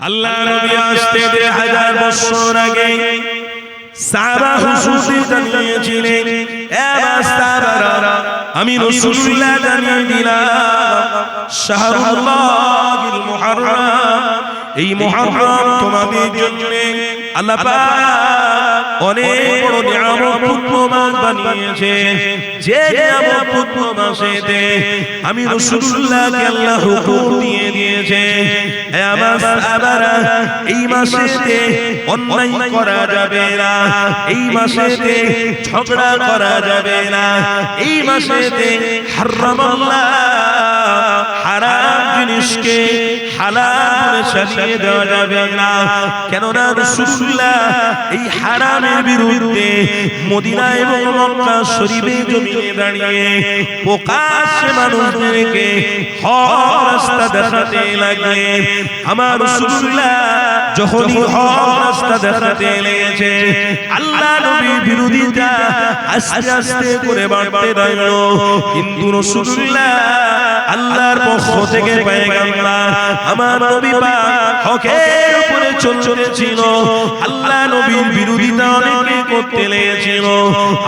আল্লাহ নবী আসতে 1000 বছর আগে সাহাবা হুজুর জানিয়েছিলেন, এ সাহাবারা, আমি রাসূলুল্লাহ জানিয়ে দিলাম শাহরুল্লাহিল মুহাররম, এই মুহররম তোমাদের জন্য আল্লাহ পাক অনেক বড় নিয়ামত পূর্ণ মাস বানিয়েছে। যে নিয়ামত পূর্ণ মাসেতে আমি রাসূলুল্লাহকে আল্লাহ হুকুম দিয়ে দিয়েছে, হে আমার সাহাবারা, এই মাসেতে অন্যায় করা যাবে না, এই মাসেতে ঝগড়া করা যাবে না, এই মাসেতে হারামাল্লাহ হারাম জিনিসকে হালাল সাজিয়ে দেওয়া যাবে না। কেননা রাসূলুল্লাহ এই হারামের বিরুদ্ধে মদিনা এবং মক্কা শরীফের জমিনে দাঁড়িয়ে প্রকাশ্যে মানুষদেরকে হক রাস্তা দেখাতে লাগলেন। আমার রাসূলুল্লাহ যখনই হক রাস্তা দেখাতে লেগেছে, আল্লাহ নবীর বিরোধিতা আস্তে আস্তে করে বাড়তে লাগলো। কিন্তু রাসূলুল্লাহ আল্লাহর পক্ষ থেকে পয়গম্বর আমার নবী পাক হকের উপরে চলতেছিল। আল্লাহ নবীর বিরোধিতা অনেকে করতে লেগেছিল।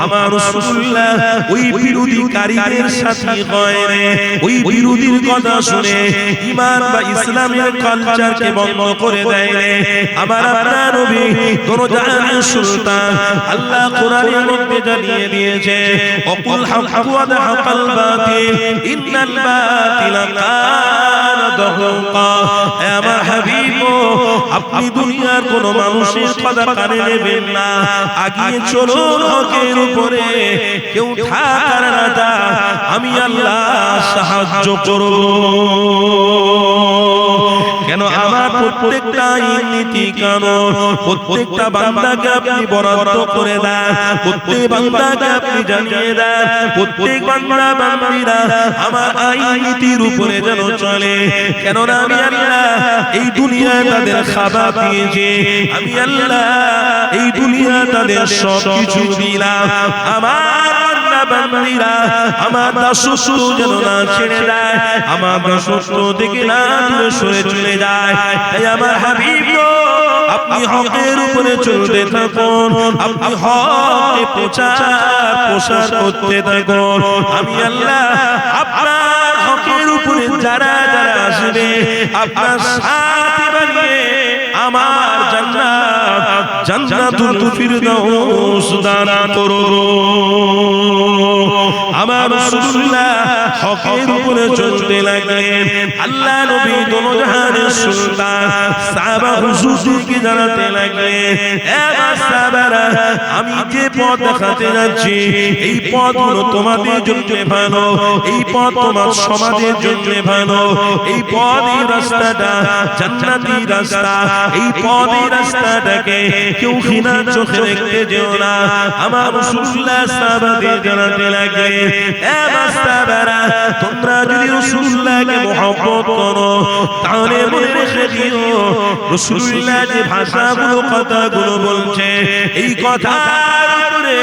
আমার রাসূলুল্লাহ ওই বিরোধীকারীদের সাথী হয় না, ওই বিরোধীর কথা শুনে ঈমান বা ইসলামের কালচারকে বন্ধ করে দেয় না। আমার আপনার নবী দোনো জাহানের সুলতান আল্লাহ কোরআনের মধ্যে জানিয়ে দিয়েছে, ওয়াকুল হাক্কু ওয়া দাহাকাল বাতিল ইন্নাল বাতিলা কানা যাহুকা। হে আমার হাবিব, আপনি দুনিয়ার কোন মানুষের কথা কানে নেবেন না, আগিয়ে চলুন হকের উপরে, কেউ ঠাকার না তা আমি আল্লাহ সাহায্য করব। কেন আমার প্রত্যেকটা নীতি কানুন প্রত্যেকটা বান্দাকে আপনি বরাদ্দ করে দেন, প্রত্যেক বান্দাকে আপনি জানিয়ে দেন, প্রত্যেক বান্দা বান্দীরা আমার আইন নীতির উপরে যেন চলে। কেননা আমি আল্লাহ এই দুনিয়ায় তাদের খাবার দিয়েছি, আমি আল্লাহ এই দুনিয়া তাদের সব কিছু দিলাম। আমার বান্দীরা আমার দাসত্ব যেন না ছেড়ে দেয়, আমার দাসত্ব থেকে না দূরে সরে চলে যায়। তাই আমার হাবিব আপনি হকের উপরে চলতে থাকুন, আপনি হককে প্রচার করতে থাকুন। আমি আল্লাহ আপনার হকের উপরে যারা যারা আসবে আপনার সাথী বানিয়ে আমার জান্নাতুল ফিরদাউস দান করুন। আমার রাসূলুল্লাহ হকের উপরে চলতে লাগলেন। আল্লাহ নবী দোনো জাহানের সুলতান সাহাবা হুজুরকে জানাতে লাগলেন, এ সাহাবারা, আমি যে পথ দেখাতে যাচ্ছি এই পথ হলো তোমাদের জন্য ভালো, এই পথ তোমার সমাজের জন্য ভালো, এই পথ এই রাস্তাটা জান্নাতি রাস্তা, এই পথ এই রাস্তাটাকে কেউ ঘৃণা চোখে দেখতে যেও না। আমার রাসূলুল্লাহ সাহাবাদের জানাতে লাগলেন, এ সাহাবারা, তোমরা যদি রাসূলুল্লাহকে মহব্বত করো তাহলে মনে রেখে দিও রাসূলুল্লাহ যে ভাষাগুলো কথাগুলো বলছে এই কথার উপরে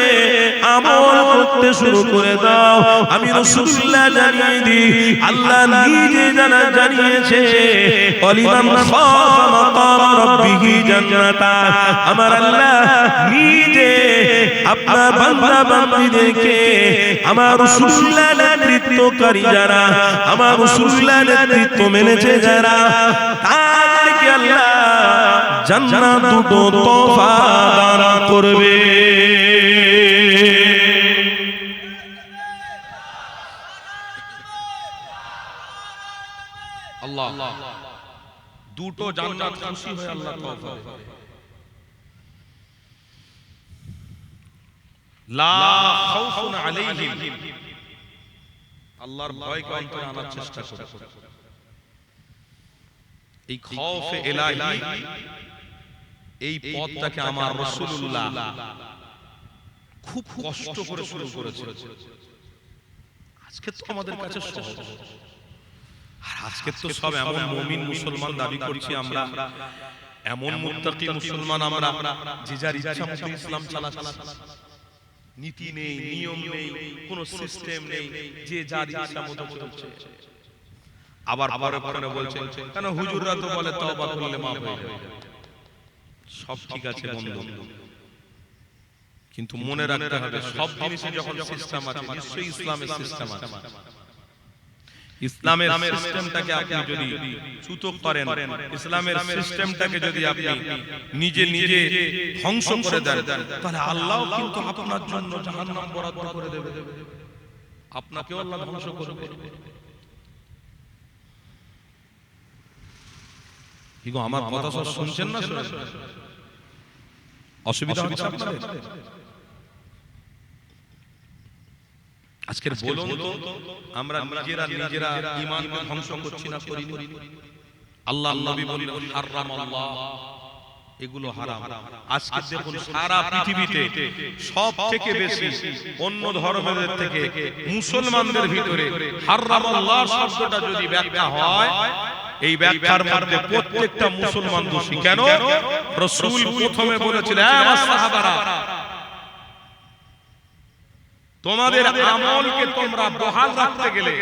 আমল করতে শুরু করে দাও। আমি রাসূলুল্লাহ জানিয়ে দিই, আল্লাহ নিজে জানিয়েছে, ওয়ালিমান খাফা মাকাম রাব্বিহি জান্নাতা। আমার আল্লাহ নিজে আপনার বান্দা বান্দীদেরকে আমার রাসূলুল্লাহ নেতৃত্বকারী যারা, আমার রাসূলুল্লাহ নেতৃত্ব মেনেছে যারা, তাদেরকে আল্লাহ জান্নাত দুটো তোফা দান করবে। আল্লাহ দুটো জান্নাত খুশি হয়ে আল্লাহ তোফা দেবে। লা খাউফুন আলাইহিম, আল্লাহর ভয়কে অন্তরে আনার চেষ্টা করে। এই খৌফে ইলাহি এই পথটাকে আমার রাসূলুল্লাহ খুব কষ্ট করে শুরু করেছে। আজকে তো আমাদের কাছে সহজ, আর আজকে তো সব এমন মুমিন মুসলমান দাবি করছি আমরা, এমন মুত্তাকি মুসলমান আমরা যে যার ইচ্ছা মতো ইসলাম চালাচ্ছি, নীতি নেই, নিয়ম নেই, কোনো সিস্টেম নেই, যে যার ইচ্ছা মতো চলছে। আবার পরে পরে বলছে কেন হুজুররা তো বলে তওবা করলে মাফ হয়ে যাবে। সব ঠিক আছে বন্ধু, কিন্তু মনে রাখতে হবে সব জিনিসে যখন সিস্টেম আছে নিশ্চয়ই ইসলামের সিস্টেম আছে। ইসলামের সিস্টেমটাকে আপনি যদি চ্যুত করেন, ইসলামের সিস্টেমটাকে যদি আপনি নিজে নিজে ধ্বংস করে দেন, তাহলে আল্লাহ কিন্তু আপনার জন্য জাহান্নাম বরাদ্দ করে দেবে, আপনাকেও আল্লাহ ধ্বংস করবে। কি গো, আমার কথা সব শুনছেন না? অসুবিধা হচ্ছে আপনাদের? আজকের বলুন তো, আমরা নিজেরা ঈমানকে ধ্বংস করছি না করি? আল্লাহ নবী বললেন হারাম আল্লাহ, এগুলো হারাম। আজকে দেখুন সারা পৃথিবীতে সবথেকে বেশি অন্য ধর্মের থেকে মুসলমানদের ভিতরে হারাম আল্লাহ শব্দটা যদি ব্যাখ্যা হয়, এই ব্যাখ্যার মধ্যে প্রত্যেকটা মুসলমান দোষী। কেন? রাসূল প্রথমে বলেছিলেন আমার সাহাবারা, তোমাদের আমলকে তোমরা বহাল রাখতে গেলে,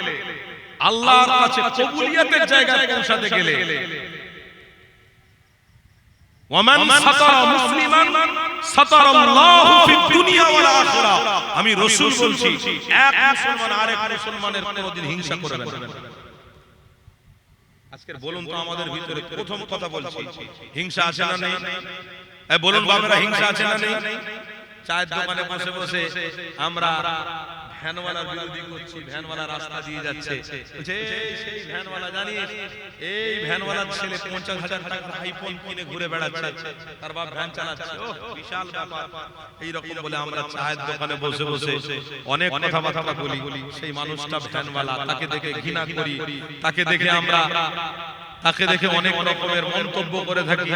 আল্লাহর কাছে কবুলিয়তের জায়গায় পৌঁছাতে গেলে, ওয়ামান সাতারা মুসলিমান সাতারাল্লাহু ফিদ দুনিয়া ওয়াল আখিরাহ। আমি রাসূল বলছি, এক মুসলমান আরেক মুসলমানের কোনদিন হিংসা করবে না। আজকের বলুন তো আমাদের ভিতরে প্রথম কথা বলছি, হিংসা আছে না নেই? বলুন বাবারা, হিংসা আছে না নেই? চায়ের দোকানে বসে বসে আমরা ভ্যানওয়ালার বিরোধী করছি, ভ্যানওয়ালা রাস্তা দিয়ে যাচ্ছে, সেই ভ্যানওয়ালা জানিস এই ভ্যানওয়ালার ছেলে 50,000 টাকার আইফোন কিনে ঘুরে বেড়াচ্ছে, তার বাপ ভ্যান চালাচ্ছে, ও বিশাল ব্যাপার। এই রকম বলে আমরা চায়ের দোকানে বসে বসে অনেক কথাবার্তা বলি, সেই মানুষটা ভ্যানওয়ালা, তাকে দেখে ঘৃণা করি, তাকে দেখে অনেক রকমের মন্তব্য করে থাকি।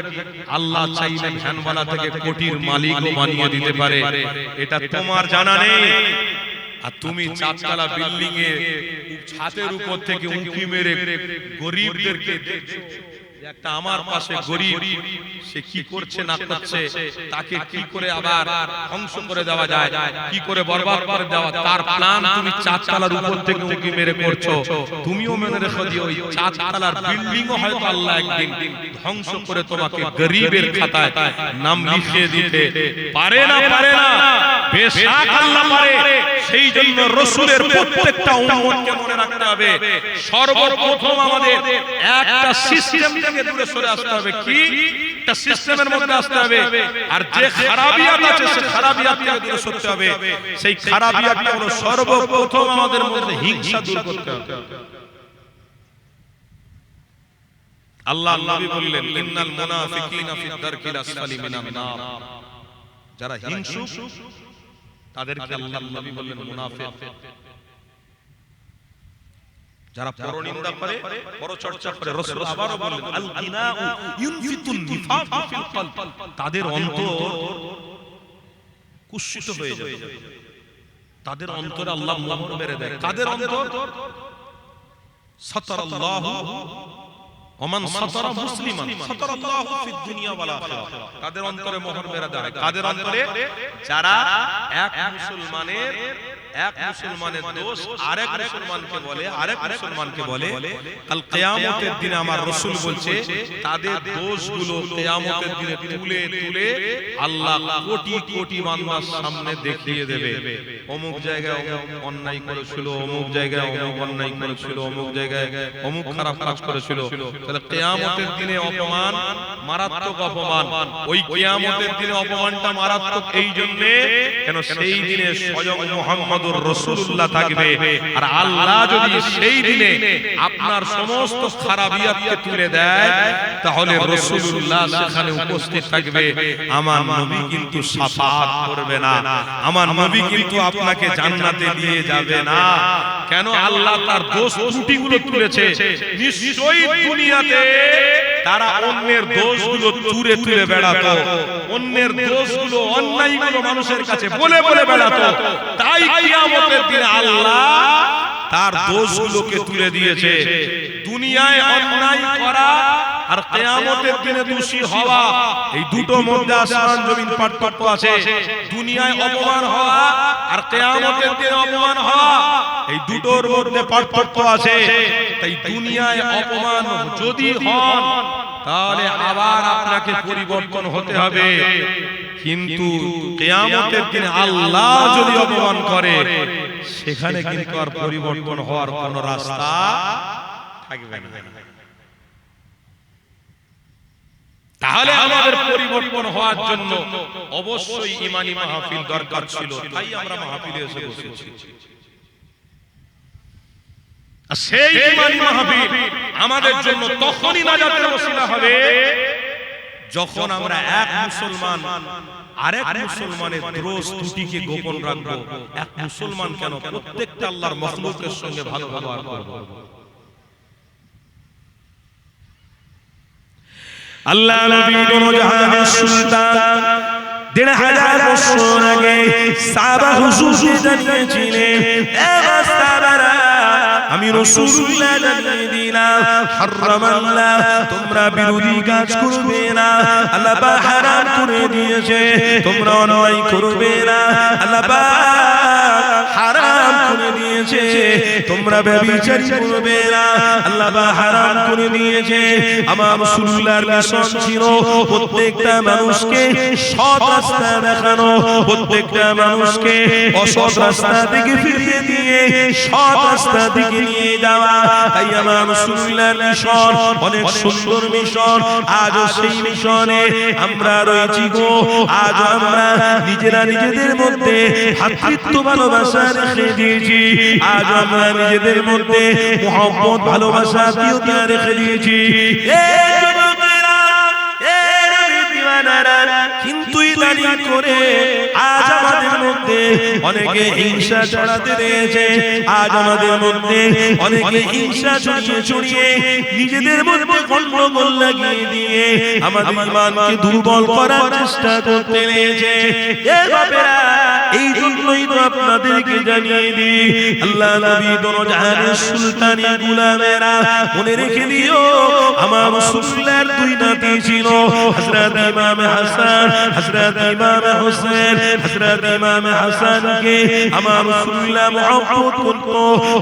আল্লাহ চাইলে ভ্যানওয়ালা থেকে কোটির মালিকও বানিয়ে দিতে পারে, এটা তোমার জানা নেই। আর তুমি চারতলা বিল্ডিং এ ছাদের উপর থেকে উঁকি মেরে গরিবদেরকে দেখছো, একটা আমার পাশে গরিব, সে কি করছে না করছে, তাকে কি করে আবার ধ্বংস করে দেওয়া যায়, কি করে বরবাদ করে দেওয়া, তার প্ল্যান তুমি চারতলার উপর থেকে উঁকি মেরে করছো। তুমিও মনে রেখো যে ওই চারতলার বিল্ডিংও হয়তো আল্লাহ একদিন ধ্বংস করে তোমাকে গরিবের খাতায় নাম লিখিয়ে দিতে পারে না, পারে না, বেশক আল্লাহ পারে। সেই জন্য রাসূলের প্রত্যেকটা উম্মতকে মনে রাখতে হবে, সর্বপ্রথম আমাদের একটা সিস্টেম থেকে দূরে সরে আসতে হবে। কি? একটা সিস্টেমের মধ্যে আসতে হবে। আর যে খারাপিয়াত আছে সে খারাপিয়াত থেকে দূরে সরতে হবে। সেই খারাপিয়াতটা হলো সর্বপ্রথম আমাদের মধ্যে হিংসা দূর করতে হবে। আল্লাহ নবী বললেন ইন্নাল মুনাফিকিনা ফিদ দারকিল আসফালি মিনান নার, যারা হিংসুক তাদেরকে আল্লাহ নবী বললেন মুনাফিক। যারা পরনিন্দা করে, পরচর্চা করে, রাসূল আবারো বললেন আল গিনাউ ইউনফিতুন নিফাক ফিল কলব, তাদের অন্তর কুৎসিত হয়ে যায়, তাদের অন্তরে আল্লাহ মোহর মেরে দেয়। তাদের অন্তর সাতারাল্লাহু ওমান সাতারা মুসলিমান সাতারাল্লাহু ফিদ দুনিয়া ওয়াল আখিরাহ, তাদের অন্তরে মোহর মেরে দেয়। তাদের অন্তরে যারা এক মুসলমানের দোষ আরেক মুসলমানকে বলে, আরেক মুসলমানকে বলে, কাল কিয়ামতের দিনে আমার রাসূল বলছে তাদের দোষগুলো কিয়ামতের দিনে তুলে তুলে আল্লাহ কোটি কোটি বান্দার সামনে দেখিয়ে দেবে। অমুক জায়গায় অমুক অন্যায় করেছিল, অমুক জায়গায় অমুক অন্যায় করেছিল, অমুক জায়গায় অমুক খারাপ কাজ করেছিল। তাহলে কিয়ামতের দিনে অপমান, মারাত্মক অপমান। ওই কিয়ামতের দিনে অপমানটা মারাত্মক এই জন্য, কেন সেই দিনে স্বয়ং মুহাম্মদুর রাসূলুল্লাহ থাকবে। আর আল্লাহ যদি সেই দিনে আপনার সমস্ত খারাপিয়াতকে তুলে দেয়, তাহলে রাসূলুল্লাহ সেখানে উপস্থিত থাকবে। আমার নবী কিন্তু শাফাআত করবে না, আমার নবী কিন্তু আপনাকে জান্নাতে নিয়ে যাবে না। কেন? আল্লাহ তার দোষ ত্রুটিগুলো তুলেছে। নিশ্চয়ই দুনিয়াতে তারা অন্যের দোষগুলো তুলে তুলে বেড়াতো, অন্যের দোষগুলো অন্যায়গুলো মানুষের কাছে বলে বলে বেড়াতো। তাই কিয়ামতের দিনে আল্লাহ তার দোষগুলোকে তুলে দিয়েছে। দুনিয়ায় অন্যায় করা আর কিয়ামতের দিনে দোষী হওয়া, এই দুটোর মধ্যে আসমান জমিন পার্থক্য আছে। দুনিয়ায় অপমান হওয়া আর কিয়ামতের দিনে অপমান হওয়া, এই দুটোর মধ্যে পার্থক্য আছে। তাই দুনিয়ায় অপমান যদি হন তাহলে আবার আপনাকে পরিবর্তন হতে হবে, কিন্তু কিয়ামতের দিনে আল্লাহ যদি অপমান করে সেখানে কিন্তু আর পরিবর্তন হওয়ার কোনো রাস্তা থাকবে না। তাহলে আমাদের পরিবর্তন হওয়ার জন্য অবশ্যই ঈমানি মাহফিল দরকার ছিল, তাই আমরা মাহফিলে এসে বসেছি। সেই ঈমানি মাহফিল আমাদের জন্য তখনই নাজাতের ওসিলা হবে যখন আমরা এক মুসলমান আরেক মুসলমানের দোষ ত্রুটিকে গোপন রাখবো। এক মুসলমান কেন, প্রত্যেকটা আল্লাহর মাখলুকের সঙ্গে ভালো ব্যবহার করব। আল্লাহ নবী কোন জাহানের সুলতান ১৫০০ বছর আগে সাহাবা হুজুরকে জানিয়েছিলেন, এ সাহাবারা আমি রাসূলুল্লাহ জানিয়ে দিলাম হারামাল্লাহ, তোমরা বিরোধী কাজ করবে না, আল্লাহ পাক হারাম করে দিয়েছে। তোমরা অন্যায় করবে না, আল্লাহ পাক হারাম করে দিয়েছে। তোমরা ব্যভিচার করবে না, আল্লাহ পাক হারাম করে দিয়েছে। আমার রাসূলুল্লাহর মিশন ছিল প্রত্যেকটা মানুষকে সৎ রাস্তা দেখানো, প্রত্যেকটা মানুষকে অসৎ রাস্তা থেকে ফিরিয়ে দিয়ে সৎ রাস্তা থেকে নিয়ে যাওয়া। তাই আমার রাসূলুল্লাহর মিশন অনেক সুন্দর মিশন। আজও সেই মিশনে আমরা রয়েছি গো। আজ আমরা নিজেরা নিজেদের মধ্যে ভ্রাতৃত্ব ভালোবাসা রেখে দিয়েছি। আজ আমরা নিজেদের মধ্যে মহব্বত ভালোবাসা আত্মীয়তা রেখে দিয়েছি। কিন্তু ইদানিং করে আজ আমাদের মধ্যে অনেকে হিংসা ছড়াতে রয়েছে। আজ আমাদের মধ্যে অনেকে হিংসা ছড়িয়ে ছড়িয়ে নিজেদের মধ্যে গন্ডগোল লাগিয়ে দিয়ে আমাদের ঈমানকে দুর্বল করার চেষ্টা করতে রয়েছে। এ বাপেরা, এই জন্যই তো আপনাদেরকে জানিয়ে দিই, আল্লাহ নবী দোনো জাহানের সুলতানি গোলামেরা মনে রেখে দিও, আমার রাসূলুল্লাহর দুই নাতি ছিল, হযরত ইমাম হাসান, হযরত ইমাম হোসেন। হযরত ইমাম হাসানকে আমার রাসূলুল্লাহ মহব্বত করত,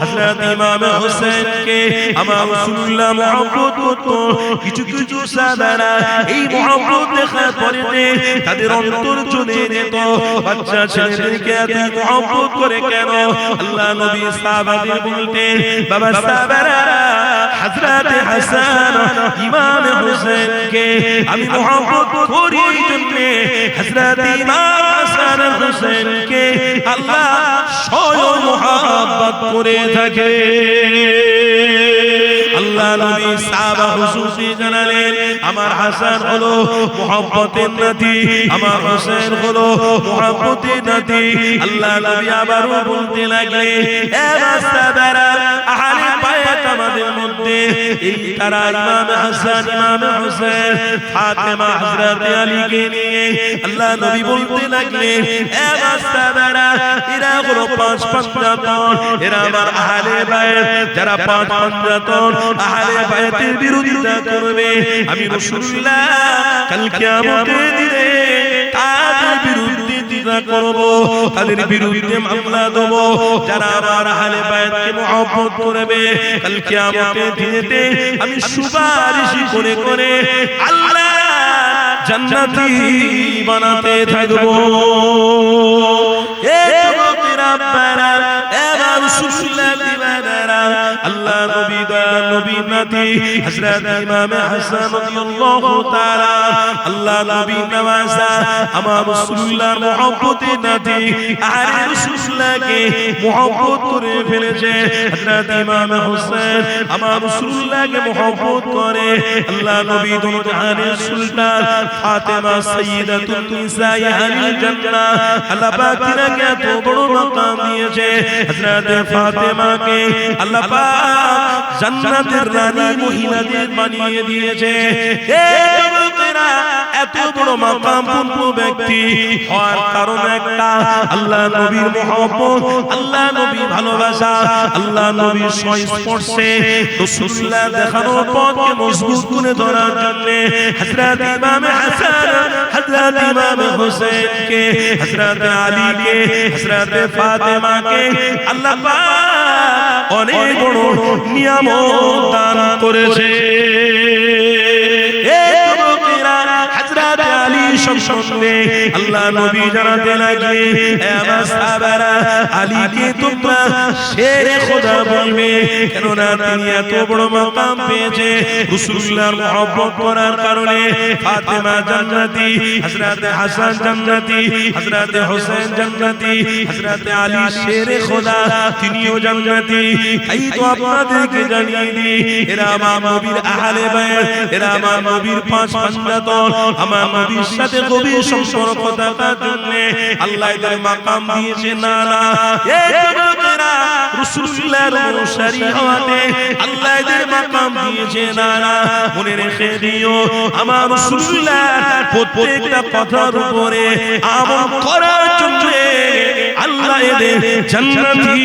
হযরত ইমাম হোসেনকে আমার রাসূলুল্লাহ মহব্বত করত। কিছু কিছু সাহাবারা এই মহব্বত দেখার পরে তাদের অন্তর চলে যেত, বাচ্চা ছেলেদেরকে এত মহব্বত করে কেন? আল্লাহ নবী সাহাবাদের বলতেন, বাবা সাহাবারা, হযরত হাসান ইমাম হোসেনকে আমি মহব্বত করি, এই জন্য হযরত ইমাম হাসান হোসেনকে আল্লাহ স্বয়ং মহব্বত করে থাকে। আল্লাহ নবী সাহাবা হুজুরকে জানালেন, আমার হাসান হলো মহব্বতের নাতি, আমার হোসেন হলো মহব্বতের নাতি। আল্লাহ নবী আবারও বলতে লাগলেন, এ সাহাবারা, আহলে বায়াত আমাদের মধ্যে এই তারা ইমাম হাসান, ইমাম হোসেন, ফাতেমা, হযরত আলীকে নিয়ে আল্লাহ নবী বলতে লাগলেন, এ সাহাবারা, এরা হলো পাঁচ পাঞ্জাতন, এরা আমার আহলে বায়াত। যারা পাঁচ পাঞ্জাতন আহলে বায়াতের বিরোধিতা করবে, আমি রাসূলুল্লাহ কাল কিয়ামতের দিনে তাদের বিরুদ্ধে দ্বিধা করব, তাদের বিরুদ্ধে মামলা দেব। যারা আমার আহলে বায়াতকে মহব্বত করবে, কাল কিয়ামতের দিনেতে আমি সুপারিশ করে করে আল্লাহ জান্নাতি বানাতে থাকবো। এ যুবকেরা, আপনারা এবার রাসূলুল্লাহ দিবানারা, আল্লাহ নবী দয়াল নবী নাতি হযরত ইমাম হাসান রাদিয়াল্লাহু তাআলা, আল্লাহ নবী নওয়াজা আমার রাসূলুল্লাহর মহব্বতের নাতি আহলে রাসূলুল্লাহকে মহব্বত করে ফেলেছে। হযরত ইমাম হোসেন আমার রাসূলুল্লাহকে মহব্বত করে। আল্লাহ নবী দোনো জাহানের সুলতান ফাতেমা সাইয়্যিদাতুন নিসাই আহলিল জান্নাহ, আল্লাহ পাক তিনাকে এত বড় মাকাম দিয়েছে। হযরত ফাতেমাকে আল্লাহ পাক জান্নাতের রানী মহিলাদের বানিয়ে দিয়েছে। এ যুবকেরা, এত বড় মাকামপূর্ণ ব্যক্তি হওয়ার কারণ একটা, আল্লাহ নবীর মহব্বত, আল্লাহ নবীর ভালোবাসা, আল্লাহ নবীর সংস্পর্শে রাসূলুল্লাহ দেখানোর পথকে মজবুত করে ধরার জন্য হযরত ইমাম হাসান, হযরত ইমাম হোসেনকে, হযরত আলীকে, হযরত ফাতেমাকে আল্লাহ পাক অনেক বড় নিয়ামত দান করেছে। হযরত আলী সম্বন্ধে আল্লাহ নবী জানাতে লাগলেন, হে আমার সাহাবারা, আলীকে তোমরা শেরে খোদা বলবে, কেননা তিনি এত বড় মাকাম পেয়েছে রাসূলুল্লাহর মহব্বত করার কারণে। ফাতেমা জান্নাতি, হযরত হাসান জান্নাতি, হযরত হোসেন জান্নাতি, হযরত আলী শেরে খোদা, তিনিও জান্নাতি। তাই তো আপনাদেরকে জানিয়ে দিই, এরা আমার নবীর আহলে বায়াত, এরা আমার নবীর পাঁচ পাঞ্জাতন, আমার নবীর সাথে গভীর সম্পর্ক থাকার জন্য আল্লাহ এদের মাকাম দিয়েছে। না না, এই যুবকেরা রাসূলুল্লাহর অনুসারী হওয়াতে আল্লাহ এদের মাকাম দিয়েছে। না না, মনে রেখে দিও, আমার রাসূলুল্লাহ প্রত্যেকটা কথার উপরে আমল করার জন্য আল্লাহ এদের জান্নাতি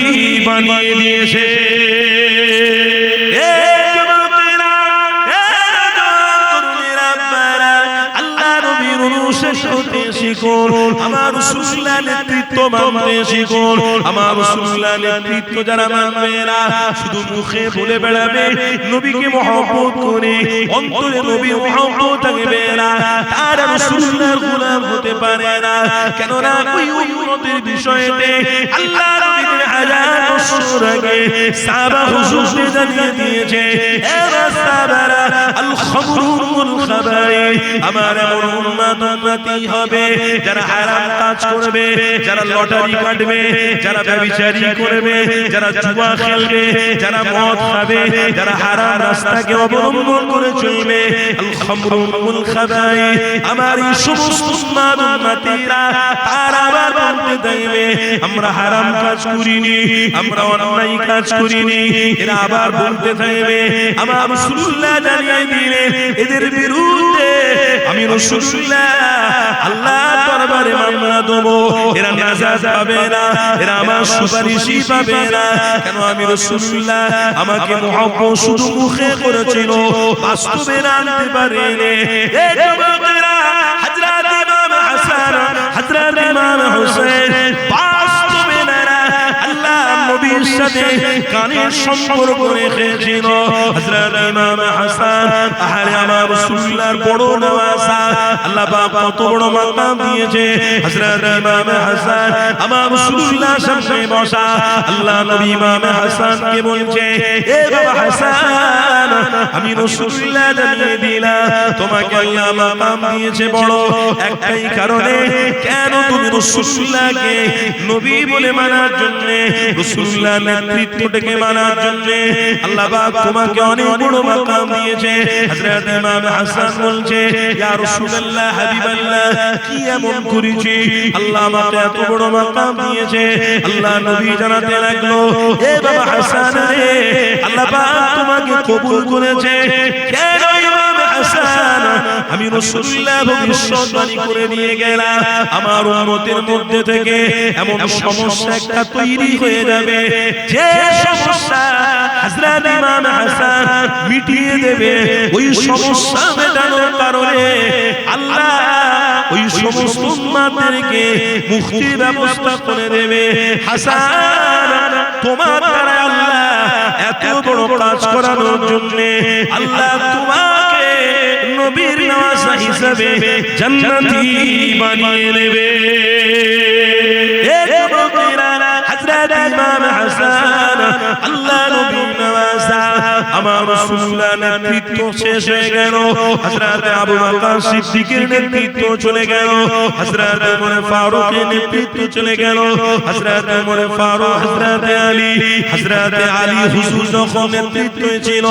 বানিয়ে দিয়েছে। আমার রাসূলুল্লাহ নেতৃত্ব মানতে শিখুন। আমার রাসূলুল্লাহ নেতৃত্ব যারা মানবে না, শুধু মুখে বলে বেড়াবে নবীকে মহব্বত করে, অন্তরে নবীর মহব্বত থাকবে না, তারা রাসূলুল্লাহর গোলাম হতে পারে না। কেননা ওই উম্মতের বিষয়েতে আল্লাহ নবীর হাজার বছর আগে সাহাবা হুজুরদের জানিয়ে দিয়েছে, হে সাহাবারা, আল খামরু ওয়াল খাবাইস, আমার এমন উম্মতি হবে যারা হারাম কাজ করবে, যারা লটারি কাটবে, যারা ব্যভিচারী করবে, যারা জুয়া খেলবে, যারা মদ খাবে, যারা হারাম রাস্তাকে অবলম্বন করে চলবে। আল খামরু ওয়াল খাবাইস, আমার এই সমস্ত উম্মতিরা তারা আবার বলতে থাকবে, আমরা হারাম কাজ করিনি, আমরা অন্যায় কাজ করিনি। এরা আবার বলতে থাকবে, আমার রাসূলুল্লাহ জানিয়ে দিলেন এদের বিরুদ্ধে আমি রাসূলুল্লাহ আল্লাহর দরবারে মামলা দেব। এরা নাজাত পাবে না, এরা আমার সুপারিশই পাবে না। কেন? আমি রাসূলুল্লাহ আমাকে মহব্বত শুধু মুখে করেছিল, বাস্তবে আনতে পারেনি। এই যুবকেরা, হযরত ইমাম হাসান, হযরত ইমাম হোসেন বাস্তবে না আল্লাহ নবীর সাথে কানের সম্পর্ক রেখেছিল। হযরত ইমাম হাসান, আরে আমার রাসূলুল্লাহর বড় নওয়াজা, আল্লাহ পাক কত বড় মাকাম দিয়েছে। হযরত ইমাম হাসান আমার রাসূলুল্লাহর সামনে বসা, আল্লাহ নবী ইমাম হাসানকে বলছে, এ বাবা হাসান, আমি রাসূলুল্লাহ জানিয়ে দিলাম তোমাকে আল্লাহ মাকাম দিয়েছে বড় একটাই কারণে। কেন? তুমি রাসূলুল্লাহকে নবী বলে মানার জন্য, রাসূলুল্লাহ নেতৃত্বটাকে মানার জন্য আল্লাহ পাক তোমাকে অনেক বড় মাকাম দিয়েছে। হযরত ইমাম হাসান বলছে, ইয়া রাসূলুল্লাহ, হাবিবাল্লাহ, কি এমন করেছি আল্লাহ আমাকে এত বড় মাকাম দিয়েছে? আল্লাহ নবী জানাতে লাগলো, এ বাবা হাসান রে, আল্লাহ পাক তোমাকে কবুল করেছে। কেন ইমাম হাসান? আমি রাসূলুল্লাহ ভবিষ্যৎবাণী করে দিয়ে গেলাম, আমার উম্মতের মধ্যে থেকে এমন সমস্যা একটা তৈরি হয়ে যাবে, যে সমস্যা হযরত ইমাম হাসান মিটিয়ে দেবে। ওই সমস্যা মেটানোর কারণে আল্লাহ ওই সমস্ত উম্মতদেরকে মুক্তির ব্যবস্থা করে দেবে। হাসান, তোমার দ্বারা আল্লাহ এত বড় কাজ করানোর জন্য আল্লাহ তোমাকে নবীর নওয়াজা হিসেবে জান্নাতি বানিয়ে নেবে। হযরত ইমাম হাসান, আল্লাহ নবীর নওয়াজা, আমার রাসূলুল্লাহ নেতৃত্ব শেষ হয়ে গেল। হযরত আবু বকর সিদ্দিকের নেতৃত্ব চলে গেল, হযরত ওমর ফারুকের নেতৃত্ব চলে গেল, হযরত ওমর ফারুক, হযরত আলী হুজুর যখন নেতৃত্ব ছিল,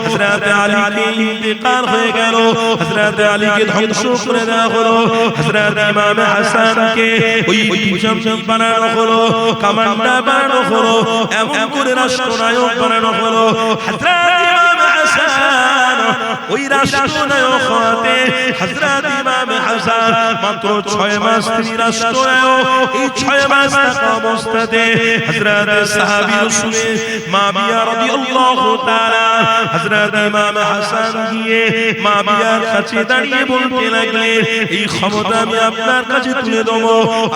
হযরত আলীকে ইন্তেকাল হয়ে গেল, হযরত আলীকে ধ্বংস করে দেওয়া হলো, হযরত ইমাম হাসানকে ওই জমজম বানানো হলো, কমান্ডার বানানো হলো, এমন করে রাষ্ট্রনায়ক বানানো হলো। হযরত ইমাম হাসান ওই রাষ্ট্রনায়ক হতে হযরত ইমাম হাসান মাত্র 6 মাস তিনি রাষ্ট্রনায়ক। এই 6 মাস থাকা অবস্থাতে হযরত সাহাবী রাসূল মাবিয়া রাদিয়াল্লাহু তাআলা হযরত ইমাম হাসান গিয়ে মাবিয়ার কাছে দাঁড়িয়ে বলতে লাগলেন, এই ক্ষমতা আমি আপনার কাছে তুলে দেব,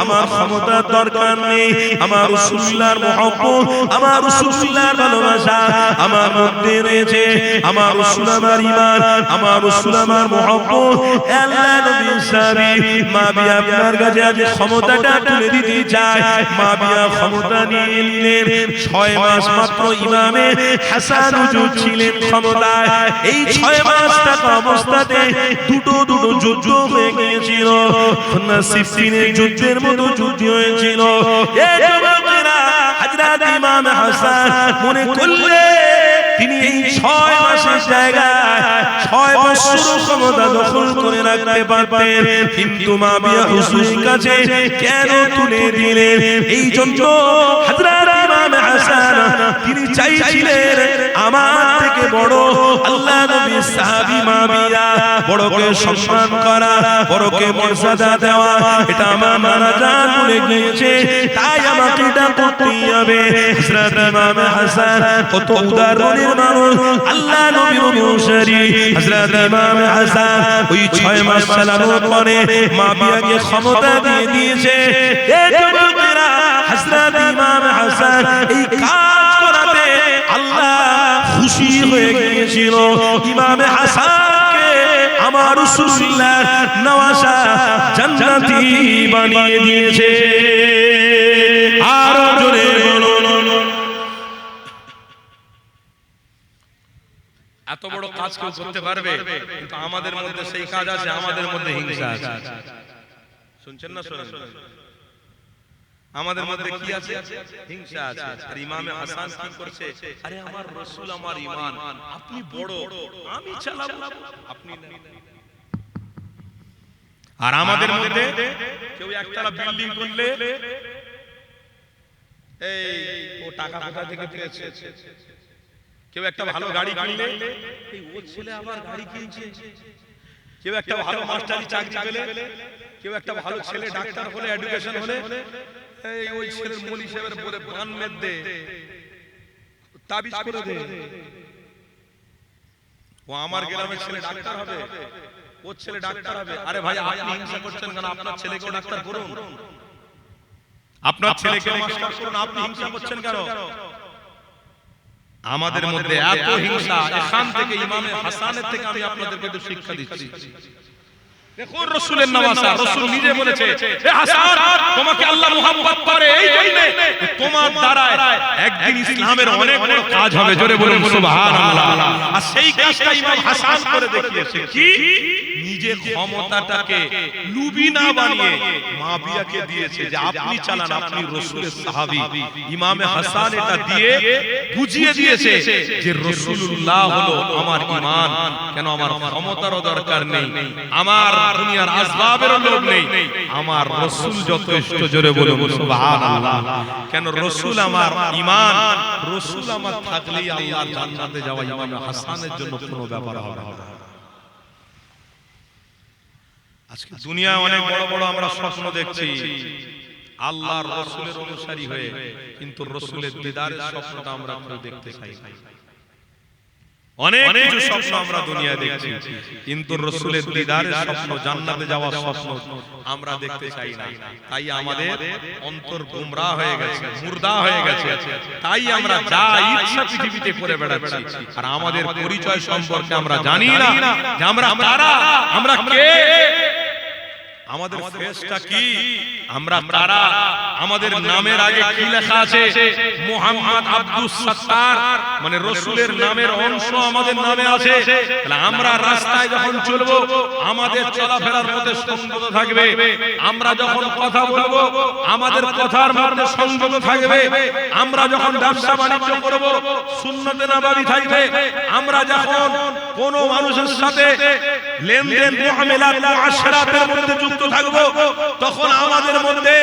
আমার ক্ষমতার দরকার নেই। আমার রাসূলুল্লাহর মহব্বত, আমার রাসূলুল্লাহর ভালোবাসা আমার মধ্যে রয়েছে। আমার রাসূল আমার ঈমান, আমার রাসূল আমার মহব্বত। আল্লাহ নবী সাহাবী মাবিয়া আপনার কাছে আজ ক্ষমতাটা তুলে দিতে চায়। মাবিয়া ক্ষমতা নিয়ে নিলেন। 6 মাস মাত্র ইমামে হাসান হুজুর ছিলেন ক্ষমতায়। এই 6 মাস থাকা অবস্থাতে দুটো যুদ্ধ হয়ে গিয়েছিল। সিফিনের যুদ্ধের মতো যুদ্ধ হয়েছিল। এই যুবকেরা হযরত ইমাম হাসান মনে করলে তিনি এই 6 মাসের জায়গায় 6 বছর ক্ষমতা দখল করে রাখতে পারতেন, কিন্তু মাবিয়া হুজুরের কাছে কেন তুলে দিলেন? এই জন্য হযরত ইমাম হাসান তিনি চাইছিলেন আমার থেকে বড় আল্লাহ নবীর সাহাবী মাবিয়া, বড়কে সম্মান করা, বড়কে মর্যাদা দেওয়া, এটা আমার নানা জান বলে গিয়েছে, তাই আমাকে এটা করতেই হবে। হযরত ইমাম হাসান কত উদারণের মানুষ, আল্লাহ নবীর অনুসারী। হযরত ইমাম হাসান ওই 6 মাস চালানোর পরে মাবিয়াকে ক্ষমতা দিয়ে দিয়েছে। এই যুবকেরা হযরত ইমাম হাসান এই কাজ করাতে আল্লাহ খুশি হয়ে গিয়েছিল। ইমাম হাসানকে আমার রাসূলুল্লাহ নওয়াজা জান্নাতি বানিয়ে দিয়েছে। আর জোরে বলুন, এত বড় কাজ কেউ করতে পারবে? কিন্তু আমাদের মধ্যে সেই কাজ আছে, আমাদের মধ্যে হিংসা আছে। শুনছেন না? শোনেন, আমাদের মধ্যে কি আছে? হিংসা আছে। আর ইমামে হাসান কি করছে? আরে আমার রাসূল আমার ঈমান, আপনি বড়, আমি চালাবো, আপনি না। আর আমাদের মধ্যে কেউ একতলা বিল্ডিং করলে এই ও টাকা কোথা থেকে পেয়েছে, কেউ একটা ভালো গাড়ি কিনলে এই ও ছেলে আবার গাড়ি কিনছে, কেউ একটা ভালো মাস্টারি চাকরি পেলে, কেউ একটা ভালো ছেলে ডাক্তার হলে, এডুকেশন হলে, এই ওই ছেলের মলি সাহেবের পরে বান মেদ দে, তাবিজ করে দে, ও আমার গ্রামের ছেলে ডাক্তার হবে, ওর ছেলে ডাক্তার হবে। আরে ভাই, আপনি হিংসা করছেন কেন? আপনার ছেলেকেও ডাক্তার করুন, আপনার ছেলেকেও মাস্টার করুন, আপনি হিংসা করছেন কেন? আমাদের মধ্যে এত হিংসা, এখান থেকে ইমামে হাসানের থেকে আমি আপনাদেরকে একটু শিক্ষা দিচ্ছি। দেখুন রাসূলের নওয়াজা, রাসূল নিজে বলেছে, এ হাসান, তোমাকে আল্লাহ মুহাব্বত করে এই জন্য তোমার দ্বারা একদিন ইসলামের অনেক বড় কাজ হবে। জোরে বলুন সুবহানাল্লাহ। আর সেই কাজটা ইমাম হাসান করে দেখিয়েছে। কি? নিজে ক্ষমতাটাকে লুবি না বানিয়ে মাবিয়াকে দিয়েছে যে আপনি চালান, আপনি রাসূলের সাহাবী। ইমামে হাসান এটা দিয়ে বুঝিয়ে দিয়েছে যে রাসূলুল্লাহ হলো আমার ঈমান। কেন? আমার ক্ষমতারও দরকার নেই, আমার দুনিয়ার আসবাবেরও লোভ নেই, আমার রাসূল যথেষ্ট। জোরে বলুন সুবহানাল্লাহ। কেন? রাসূল আমার ঈমান, রাসূল আমার থাকলেই আল্লাহর জান্নাতে যাওয়া ইমামে হাসানের জন্য কোনো ব্যাপার হবে না। আজকে দুনিয়ায় অনেক বড় বড় আমরা স্বপ্ন দেখছি আল্লাহর রাসূলের অনুসারী হয়ে, কিন্তু রাসূলের দিদারের স্বপ্নটা আমরা কেউ দেখতে চাই না। অনেক কিছু স্বপ্ন আমরা দুনিয়ায় দেখছি, কিন্তু রাসূলের দিদারের স্বপ্ন, জান্নাতে যাওয়ার স্বপ্ন আমরা দেখতে চাই না। তাই আমাদের অন্তর গোমরা হয়ে গেছে, মুর্দা হয়ে গেছে। তাই আমরা যা ইচ্ছা পৃথিবীতে করে বেড়াচ্ছি, আর আমাদের পরিচয় সম্পর্কে আমরা জানি না যে আমরা কারা, আমরা কে, আমাদের ফেসটা কি, আমরা কারা, আমাদের নামের আগে কি লেখা আছে? মুহাম্মদ আব্দুস সাত্তার, মানে রাসূলের নামের অংশ আমাদের নামে আছে। তাহলে আমরা রাস্তায় যখন চলবো আমাদের চলাফেরার মধ্যে সংযত থাকবে, আমরা যখন কথা বলবো আমাদের কথার মধ্যে সংযত থাকবে, আমরা যখন ব্যবসা বাণিজ্য করব সুন্নতে নববী থাকবে, আমরা যখন কোন মানুষের সাথে লেনদেন মুআমালাত মুআশারাতের মধ্যে যুক্ত থাকবো, তখন আমাদের মধ্যে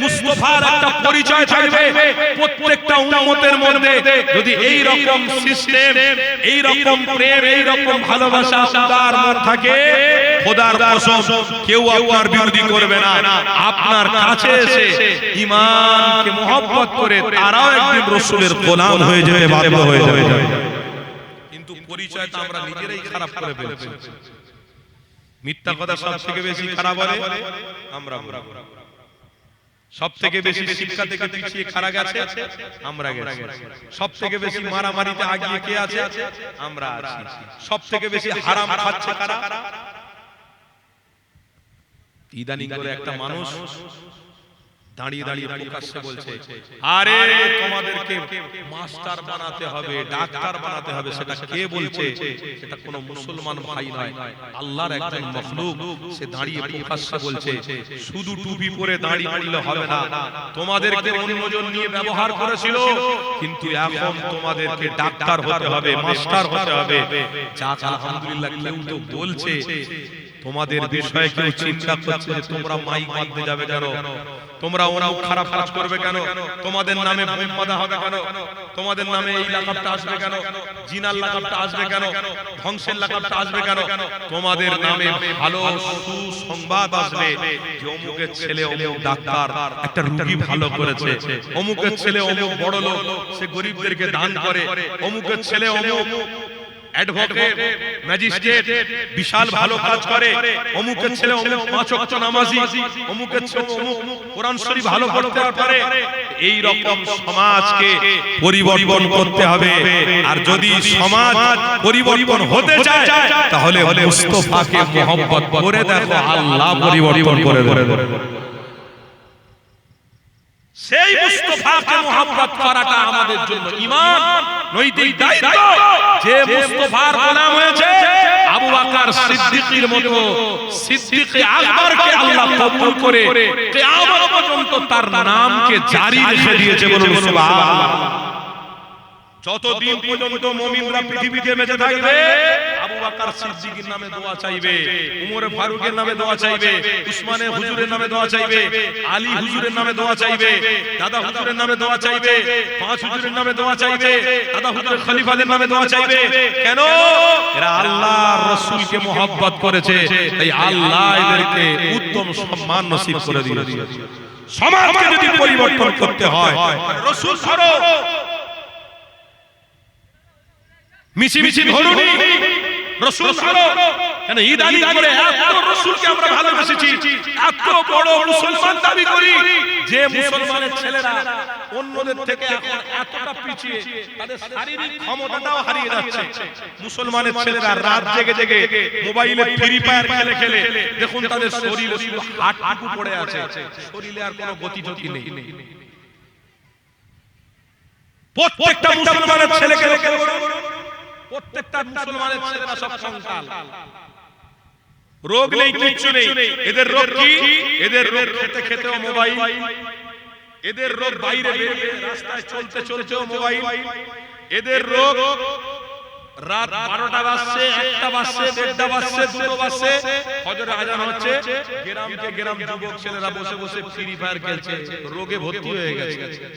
মুস্তাফার একটা পরিচয় থাকবে। প্রত্যেকটা উম্মতের মধ্যে যদি এই রকম সিস্টেম, এই রকম প্রেম, এই রকম ভালোবাসা উদার মন থাকে, খোদার কসম কেউ আপনার বিরোধী করবে না। আপনার কাছে এসে ঈমানকে মহব্বত করে তারাও একদিন রাসূলের গোলাম হয়ে যেতে বাধ্য হয়ে যাবে। কিন্তু পরিচয়টা আমরা নিজেরাই খারাপ করে ফেলছি। মিথ্যা কথা সবথেকে বেশি খারাপ বলে আমরা। সবথেকে বেশি শিক্ষা থেকে পিছিয়ে খারা গেছে আমরা গেছি। সবথেকে বেশি মারামারিতে আগিয়ে কে আছে? আমরা আছি। সবথেকে বেশি হারাম খাচ্ছে কারা? ইদানিং করে একটা মানুষ দাঁড়িয়ে দাঁড়িয়ে প্রকাশ্যে বলছে, আরে তোমাদেরকে মাস্টার বানাতে হবে, ডাক্তার বানাতে হবে। সেটা কে বলছে? সেটা কোনো মুসলমান ভাই নয়, আল্লাহর একজন মাখলুক। সে দাঁড়িয়ে প্রকাশ্যে বলছে শুধু টুপি পরে দাঁড়িয়ে পড়লে হবে না, তোমাদেরকে অন্যজন নিয়ে ব্যবহার করেছিল, কিন্তু এখন তোমাদেরকে ডাক্তার হতে হবে, মাস্টার হতে হবে। যাক আলহামদুলিল্লাহ, কেউ তো বলছে। তোমাদের বিষয়ে কেউ চিন্তা করছে যে তোমরা মাইক বাঁধতে যাবে কেন? তোমরা অনেক খারাপ কাজ করবে কেন? তোমাদের নামে বোম বাঁধা হবে কেন? তোমাদের নামে এই লাকাবটা আসবে কেন? জিনার লাকাবটা আসবে কেন? ধ্বংসের লাকাবটা আসবে কেন? তোমাদের নামে ভালো সুসংবাদ আসবে যে অমুকের ছেলে অমুক ডাক্তার, একটা রোগী ভালো করেছে। অমুকের ছেলে অমুক বড় লোক, সে গরিবদেরকে দান করে। অমুকের ছেলে অমুক অ্যাডভোকেট, ম্যাজিস্ট্রেট, বিশাল ভালো কাজ করে। অমুকের ছেলে অমুক 5 ওয়াক্ত নামাজি, অমুকের ছেলে অমুক কোরআন শরীফ ভালো পড়তে পারে। এই রকম সমাজকে পরিবর্তন করতে হবে। আর যদি সমাজ পরিবর্তন হতে চায় তাহলে মুস্তাফাকে মহব্বত করে দেখো, আল্লাহ পরিবর্তন করে দেবে। সেই মুস্তাফাকে মহব্বত করাটা আমাদের জন্য ঈমান, নৈতিক দায়িত্ব। যে মুস্তাফার গোলাম হয়েছে, আবু বকর সিদ্দিকের মতো সিদ্দিকে আকবরকে আল্লাহ কবুল করে কিয়ামত পর্যন্ত তার নামকে জারি রেখে দিয়েছে। বলুন সুবহানাল্লাহ। যতদিন পর্যন্ত মুমিনরা পৃথিবীতে বেঁচে থাকবে, আবু বকর সিদ্দিকের নামে দোয়া চাইবে, উমর ফারুকের নামে দোয়া চাইবে, উসমানে হুজুরের নামে দোয়া চাইবে, আলী হুজুরের নামে দোয়া চাইবে, দাদা হুজুরের নামে দোয়া চাইবে, 5 হুজুরের নামে দোয়া চাইবে, দাদা হুজুর খলিফাদের নামে দোয়া চাইবে। কেন? এরা আল্লাহর রাসূলকে মহব্বত করেছে, তাই আল্লাহ এদেরকে উত্তম সম্মান নসিব করে দিয়েছে। সমাজকে যদি পরিবর্তন করতে হয়, রাসূল ধরো, মিছি মিছি ধরুনি, রাসূল ধরো। কেন ইদানিং করে এত রাসূলকে আমরা ভালোবেসেছি, এত বড় মুসলমান দাবি করি, যে মুসলমানের ছেলেরা অন্যদের থেকে এখন এতটা পিছিয়ে, তাদের শারীরিক ক্ষমতাটাও হারিয়ে যাচ্ছে। মুসলমানের ছেলেরা রাত জেগে জেগে মোবাইলে ফ্রি ফায়ার খেলে খেলে দেখুন তাদের শরীরে শুধু হাড়টুকু পড়ে আছে, শরীরে আর কোনো গতি টতি নেই। প্রত্যেকটা মুসলমানের ছেলেকে প্রত্যেকটা মুসলমানের ছেলেরা সব কঙ্কাল, রোগ নেই, কিচ্ছু নেই। এদের রোগ কি? এদের রোগ খেতে খেতেও মোবাইল, এদের রোগ বাইরে বেরিয়ে রাস্তায় চলতে চলতেও মোবাইল, এদের রোগ রাত 12টা বাজছে, 1টা বাজছে, 1:30 বাজছে, 2টো বাজছে, ফজরের আজান হচ্ছে, গ্রামকে গ্রাম যুবক ছেলেরা বসে বসে ফ্রি ফায়ার খেলছে, রোগে ভর্তি হয়ে গেছে।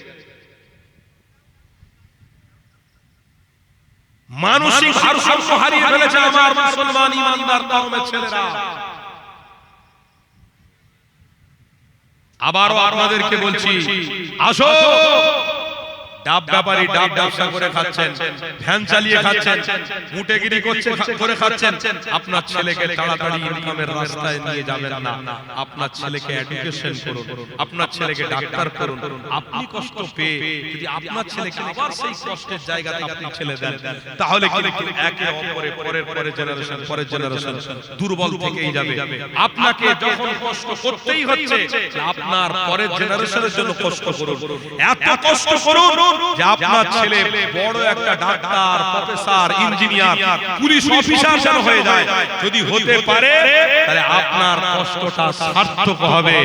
মানসিক ভারসাম্য হারিয়ে ফেলেছে আমার মুসলমান ইমানদার কওমের ছেলেরা। আবারও আপনাদেরকে বলছি, আসো, ডাব ব্যাপারী ডাব ব্যবসা করে খাচ্ছেন, ভ্যান চালিয়ে খাচ্ছেন, মুটেগিরি করে খাচ্ছেন, আপনার ছেলেকে তাড়াতাড়ি ইনকামের রাস্তায় নিয়ে যাবেন না। আপনার ছেলেকে এডুকেশন করুন, আপনার ছেলেকে ডাক্তার করুন। আপনি কষ্ট পেয়ে যদি আপনার ছেলেকে আবার সেই কষ্টের জায়গাতে আপনি ছেলে দেন, তাহলে কিন্তু একে অপরের পরের জেনারেশন দুর্বল থেকেই যাবে। আপনাকে যখন কষ্ট করতেই হচ্ছে, আপনার পরের জেনারেশনের জন্য কষ্ট করুন, এত কষ্ট করুন যে আপনার ছেলে বড় একটা doctor, professor, engineer, police officer যেন হয়ে যায়। যদি হতে পারে তাহলে আপনার কষ্টটা সার্থক হবে।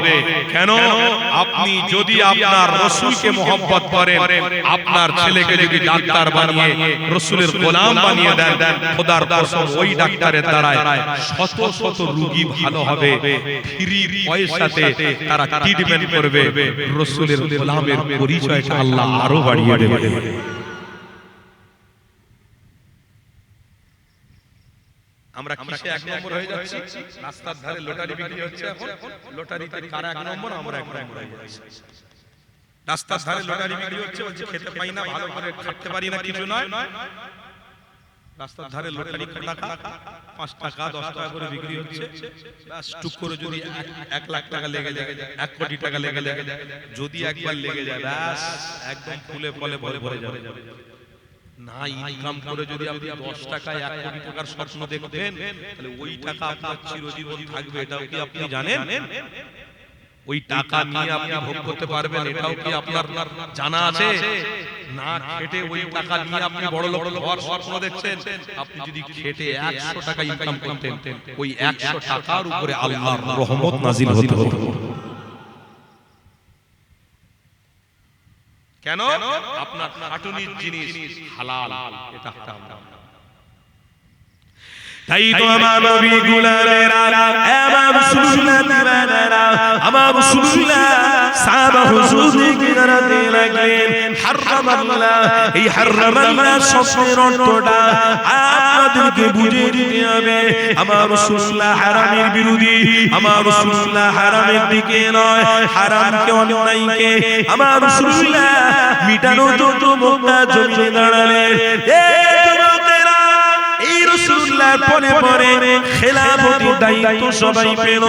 কেন? আপনি যদি আপনার রাসূলকে মহব্বত করেন, আপনার ছেলেকে যদি ডাক্তার বানিয়ে রাসূলের গোলাম বানিয়ে দেন, খোদার কসম ওই ডাক্তারের দ্বারা শত শত রোগী ভালো হবে। ফ্রি পয়সাতে তারা ট্রিটমেন্ট করবে। রাসূলের গোলামের পরিচয়টা আল্লাহ আরো বাড়িয়ে দেবে। আমরা কিসে এক নম্বর হয়ে যাচ্ছি? রাস্তার ধারে লটারি বিক্রি হচ্ছে, এখন লটারিতে কারা এক নম্বর, আমরা এক নম্বর হয়ে যাচ্ছি। রাস্তার ধারে লটারি বিক্রি হচ্ছে, বলছে খেতে পাই না, ভালো করে খাতে পারি না, কিছু নয়। রাস্তার ধারে লটারি টাকা 5 টাকা 10 টাকা করে বিক্রি হচ্ছে। ব্যাস টুক করে যদি 1 লাখ টাকা লেগে যায়, 1 কোটি টাকা লেগে যায়, যদি একবার লেগে যায় ব্যাস একদম ফুলে ফলে ভরে ভরে যাবে। না ইনকাম করে যদি আপনি 10 টাকায় 1 কোটি টাকার স্বপ্ন দেখবেন, তাহলে ওই টাকা আপনার চিরজীবন থাকবে, এটাও কি আপনি জানেন? ওই টাকা নিয়ে আপনি ভোগ করতে পারবেন, এটাও কি আপনার জানা আছে? না খেটে ওই টাকা নিয়ে আপনি বড় লোক হওয়ার স্বপ্ন দেখছেন। আপনি যদি খেটে 100 টাকা ইনকাম করতেন, ওই 100 টাকার উপরে আল্লাহর রহমত নাজিল হতো। কেন? আপনার খাটুনির জিনিস হালাল, এটা হারাম। তাই তো আমার নবী গুলামেরা, আমার রাসূলুল্লাহ দিওয়ানারা, আমার রাসূলুল্লাহ সাহাবা হুজুর কিনারাতে লাগলেন। হারামাল্লাহ, এই হারামাল্লাহ শব্দের অর্থটা আপনাদেরকে বুঝিয়ে দিতে হবে। আমার রাসূলুল্লাহ হারামের বিরোধী, আমার রাসূলুল্লাহ হারামের দিকে নয়, হারামকে অন্যায়কে আমার রাসূলুল্লাহ মিটানোর জন্য মক্কা জমিনে দাঁড়ালেন। রাসূলুল্লাহর পরে পরে খেলাফতের দায়িত্ব সবাই পেল।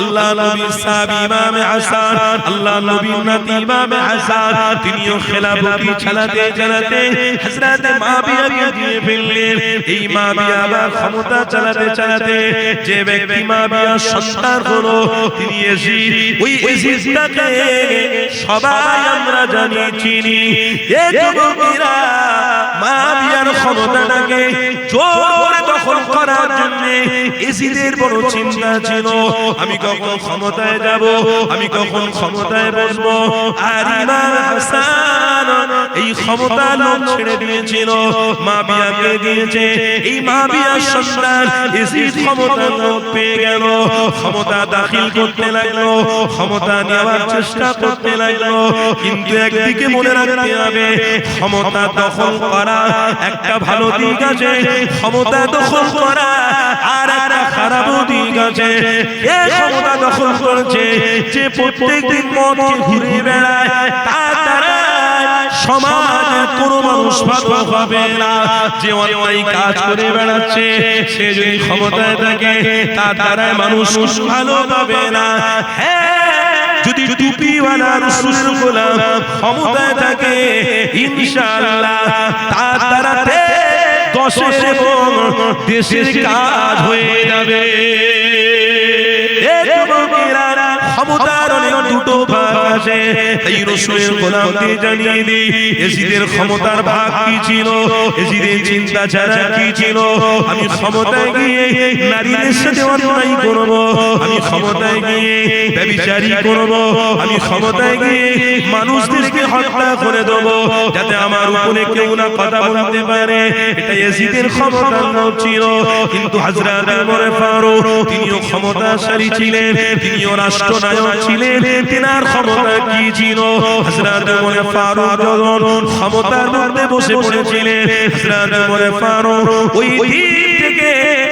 আল্লাহ নবীর সাহাবী ইমাম হাসান, আল্লাহ নবীর নাতি ইমাম হাসান, তিনিও খেলাফতি চালাতে চালাতে হযরত মুয়াবিয়াকে দিয়ে ফেললেন। এই মুয়াবিয়া আবার ক্ষমতা চালাতে চালাতে যে ব্যক্তি মুয়াবিয়ার সন্তান হলো, তিনি ইয়াজিদ। ওই ইয়াজিদকে সবাই আমরা জানি, চিনি। এই যুবকেরা মুয়াবিয়ার ক্ষমতাটাকে জোর দখল করার জন্য ইয়াজিদের বড় চিন্তা ছিল, আমি কখন ক্ষমতায় যাব, আমি কখন ক্ষমতায় বসবো। আর ইমাম হাসান এই ক্ষমতা লোভ ছেড়ে দিয়েছিল, মুয়াবিয়াকে দিয়েছে। এই মুয়াবিয়ার সন্তান ইয়াজিদ ক্ষমতা লোভ পেয়ে গেল, ক্ষমতা দাখিল করতে লাগলো, ক্ষমতা নেওয়ার চেষ্টা করতে লাগলো। কিন্তু একদিকে মনে রাখতে হবে, ক্ষমতা দখল করা একটা ভালো দিক আছে, ক্ষমতা দখল করা আর একটা খারাপ দিক আছে। কে ক্ষমতা দখল করছে? যে প্রত্যেকদিন মদকে ঘুরে বেড়ায়, তার দ্বারা সমাজে কোনো মানুষ ভালো হবে না। যে অন্যায় কাজ করে বেড়াচ্ছে, সে যদি ক্ষমতায় থাকে, তার দ্বারা মানুষ ভালো পাবে না। যদি টুপিওয়ালা রাসূলের গোলাম ক্ষমতায় থাকে, ইনশাআল্লাহ তার দ্বারা দশের এবং দেশের কাজ হয়ে যাবে। ক্ষমতার অনেক দুটো ভাগ আছে, এই রাসূলের গোলামকে জানিয়ে দিই ইয়াজিদের ক্ষমতার ভাগ কি ছিল, ইয়াজিদের চিন্তাধারা কি ছিল। আমি ক্ষমতায় গিয়ে নারীদের সাথে অন্যায় করব, আমি ক্ষমতায় গিয়ে ব্যভিচারী করব, আমি ক্ষমতায় গিয়ে মানুষদেরকে হত্যা করে দেব, যাতে আমার উপরে কেউ না কথা বলতে পারে। এটা ইয়াজিদের ক্ষমতার নাম ছিল। কিন্তু হযরত ওমর ফারুক তিনিও ক্ষমতাশালী ছিলেন, তিনিও রাষ্ট্রনায়ক ছিলেন। তিনার ক্ষমতা কি ছিল? হযরত ওমর ফারুক যখন ক্ষমতার মধ্যে বসে পড়েছিলেন, হযরত ওমর ফারুক ওই দিক থেকে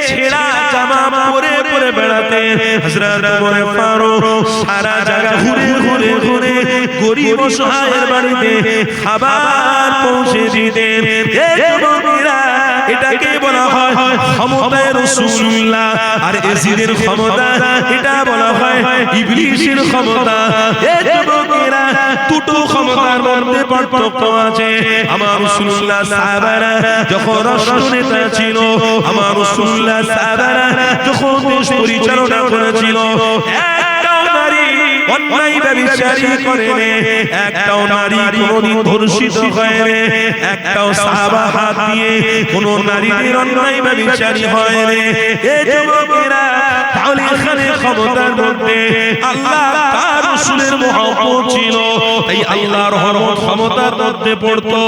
ছেঁড়া জামা পরে পরে বেড়াতেন। হযরত ওমর ফারুক সারা জায়গা ঘুরে ঘুরে ঘুরে গরিব অসহায়ের বাড়িতে খাবার পৌঁছে দিতেন। এই যুবকেরা, এটাকে বলা হয় ক্ষমতায় রাসূলুল্লাহ। আর ইয়াজিদের ক্ষমতা, এটা বলা হয় ইবলিসের ক্ষমতা। এই যুবকেরা, দুটো ক্ষমতার মধ্যে পার্থক্য আছে। আমার রাসূলুল্লাহ সাহাবারা যখন রাষ্ট্রনেতা ছিল, আমার রাসূলুল্লাহ সাহাবারা যখন দেশ পরিচালনা করেছিল, একটাও নারী অন্যায় ব্যভিচারী করেনি, একটাও নারী কোনদিন ধর্ষিত হয়নি, একটাও সাহাবা হাত দিয়ে কোন নারীদের অন্যায় ব্যভিচারী হয়নি। এ যুবকেরা, তাহলে এখানে ক্ষমতার মধ্যে আল্লাহ তার রাসূলের মহব্বত ছিল, তাই আল্লাহর রহমত ক্ষমতার মধ্যে পড়তো।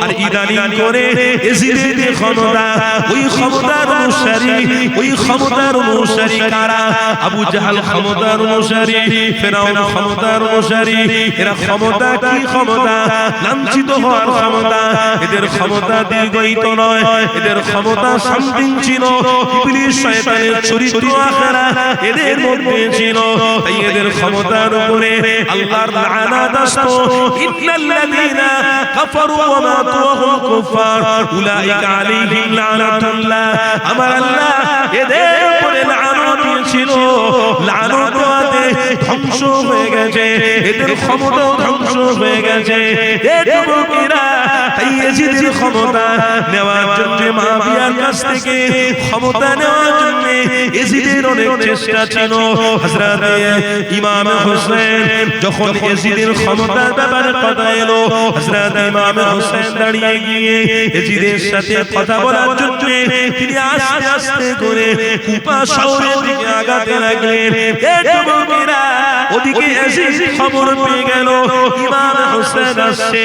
আর ইদানিং করে এজিদের যে ক্ষমতা, ওই ক্ষমতার অনুসারী কারা? আবু জাহাল ক্ষমতার অনুসারী, ফেরাউন ক্ষমতার অনুসারী। এরা ক্ষমতা কি ক্ষমতা? লাঞ্ছিত হওয়ার ক্ষমতা। এদের ক্ষমতা দীর্ঘায়িত নয়, এদের ক্ষমতা সামথিং ছিল। ইবলিস শয়তানের চরিত্র আখেরা এদের মধ্যে ছিল, তাই এদের ক্ষমতার উপরে আল্লাহর লানাত আসতো। ইন্নাল্লাযীনা কাফারু ওয়া মাতু ওয়া হুম কুফার উলাইকা আলাইহিম লানাতুল্লাহ। আমার আল্লাহ এদের উপরে লানত দিয়েছিল, লানত দেওয়াতে ধ্বংস হয়ে গেছে, এদের ক্ষমতা ধ্বংস হয়ে গেছে। এ যুবকেরা, তাই এজিদের ক্ষমতা নেওয়ার জন্য মুআবিয়ার কাছ থেকে ক্ষমতা নেওয়ার জন্য এজিদের অনেক চেষ্টা ছিল। হযরত ইমাম হোসেন যখন এজিদের ক্ষমতার ব্যাপারে কথা এলো, হযরত ইমাম হোসেন দাঁড়িয়ে গিয়ে এজিদের সাথে কথা বলার জন্য তিনি আস্তে আস্তে করে কুফা শহরের দিকে আগাতে লাগলেন। এ যুবকেরা, ওদিকে এজিদ খবর পেয়ে গেল ইমাম হোসেন আসছে,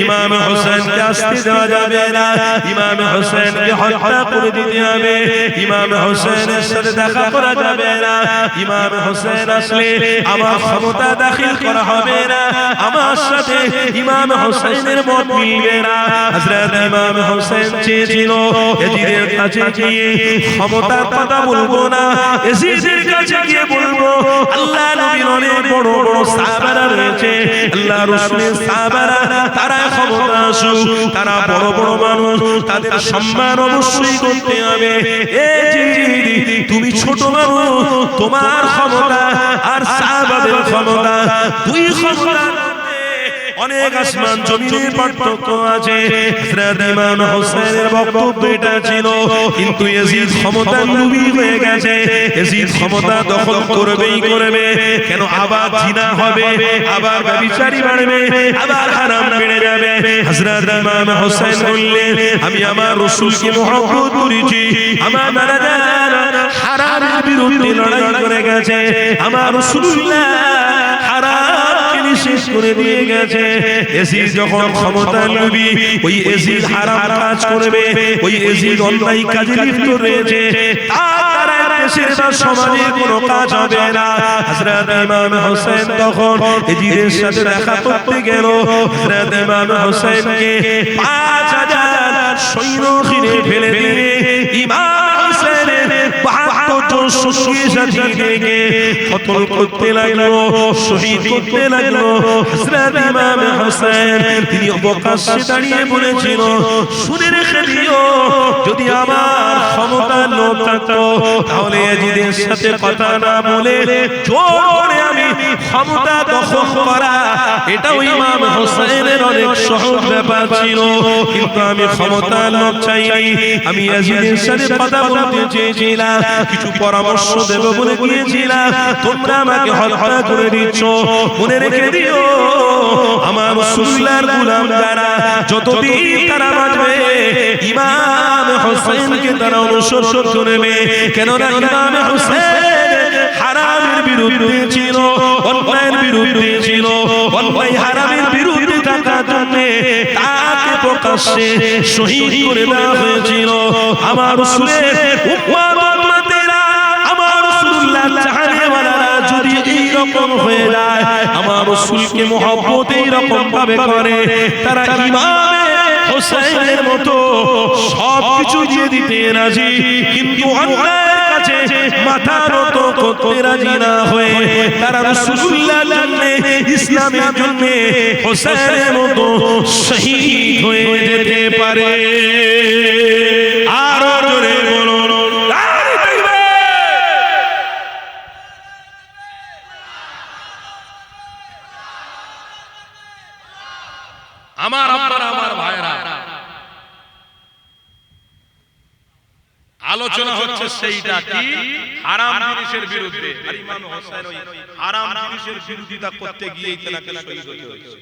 ইমাম হোসেনকে আসতে দেওয়া যাবে না, ইমাম হোসেনকে হত্যা করে দিতে হবে, ইমাম হোসেনের সাথে দেখা করা যাবে না। ইমাম হোসেন আসলে আমার ক্ষমতা দাখিল করা হবে না, আমার সাথে ইমাম হোসেনের মত মিলবে না। হযরত ইমাম হোসেন চেয়েছিল এজিদের কাছে গিয়ে ক্ষমতার কথা বলবো না, এজিদের কাছে গিয়ে বলবো আল্লাহ নবীর অনেক বড় বড় সাহাবারা রয়েছে, আল্লাহ রাসূলের সাহাবারা, তারা ক্ষমতা আসুক, তারা বড় বড় মানুষ, তাদের সম্মান অবশ্যই করতে হবে। তুমি ছোট মানুষ, তোমার ক্ষমতা আর সাহাবাদের ক্ষমতা, দুই ক্ষমতার অনেক আসমান জমিনের পার্থক্য আছে। হযরত ইমাম হোসেনের বক্তব্য এটা ছিল, কিন্তু ইয়াজিদ ক্ষমতা লুবি হয়ে গেছে, ইয়াজিদ ক্ষমতা দখল করবেই করবে। কেন? আবার জিনা হবে, আবার ব্যভিচারী বাড়বে, আবার হারাম বেড়ে যাবে। হযরত ইমাম হোসেন বললেন, আমি আমার রাসূলকে মহব্বত করেছি, আমার নানাজান হারামের বিরুদ্ধে লড়াই করে গেছে, আমার রাসূলুল্লাহ হারাম নিষেধ করে দিয়ে গেছে। এজিদ যখন ক্ষমতা লুবি, ওই এজিদ হারাম কাজ করবে, ওই এজিদ অন্যায় কাজে লিপ্ত রয়েছে, তার দেশের বা সমাজে কোনো কাজ হবে না। হযরত ইমাম হোসেন তখন এজিদের সাথে দেখা করতে গেল। হযরত ইমাম হোসেনকে 5000 সৈন্য ঘিরে ফেলে দিয়ে ইমাম হোসেনের 72 জন সঙ্গী সাথীকে কতল করতে লাগলো, শহীদ করতে লাগলো। হযরত ইমাম হোসেন তিনি অবকাশে দাঁড়িয়ে বলেছিল, শুনে রেখে দিও, যদি আমার ক্ষমতা লোভ থাকতো তাহলে এজিদের সাথে কথা না বলে জোর করে আমি ক্ষমতা দখল করা, এটাও ইমাম হোসেনের অনেক সহজ ব্যাপার ছিল। কিন্তু আমি ক্ষমতা লোভ চাইনি, আমি এজিদের সাথে কথা বলতে চেয়েছিলাম, কিছু পরামর্শ দেব বলে গিয়েছিলাম, তোমরা আমাকে হত্যা করে দিচ্ছ। মনে রেখে দিও, আমার রাসূলুল্লাহর গোলাম যারা, যতদিন তারা বাঁচবে ইমাম হোসেনকে তারা অনুসরণ করবে। কেননা ইমাম হোসেন হারামের বিরুদ্ধে ছিল, অন্যায়ের বিরুদ্ধে ছিল, অন্যায় হারামের বিরুদ্ধে থাকার জন্য তাকে প্রকাশ্যে শহীদ করে দেওয়া হয়েছিল। আমার রাসূলের উম্মতেরা, আমার রাসূলুল্লাহ চাহনেওয়ালারা যদি এইরকম হয়ে যায়, আমার রাসূলকে মহব্বত এইরকম ভাবে করে, তারা ইমাম হোসেনের মতো সবকিছু দিয়ে দিতে রাজি, কিন্তু অন্যায়ের কাছে মাথা নত করতে রাজি না হয়ে তারা রাসূলুল্লাহর জন্য, ইসলামের জন্য হোসেনের মতো শহীদ হয়ে যেতে পারে। আরো জোরে বলুন নারে তাকবীর। আমার আপনারা, আমার ভাইরা, আলোচনা হচ্ছে সেইটা কি হারাম জিনিসের বিরুদ্ধে। আর ইমাম হোসেন ওই হারাম জিনিসের বিরোধিতা করতে গিয়েই তাকে শহীদ হতে হয়েছে।